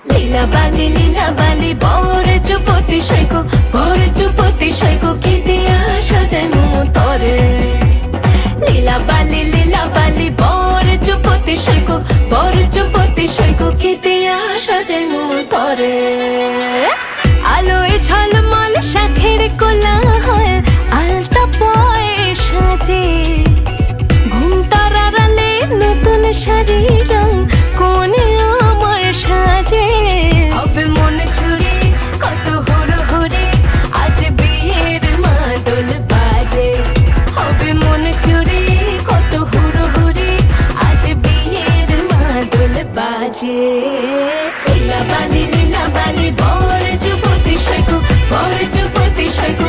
লীলা বালি বর চুপতি সৈকো কি দিয়া সাজাই মু তরে লীলা বালি বর চুপতি সৈকো কি দিয়া সাজাই মু তরে আলোয় ঝলমল শাখের কোলাহল আলতা পয় সাজে ঘুমটার আড়ালে নতুন শাড়ি রং কোনে আমার সাজে হবে মন ছুড়ে কত হুড়োহুড়ি আজ বিয়ের মাদল বাজে হবে মন ছুড়ে কত হুড়োহুড়ি আজ বিয়ের মাদল বাজে লীলা বালি বর চুপতি সৈকো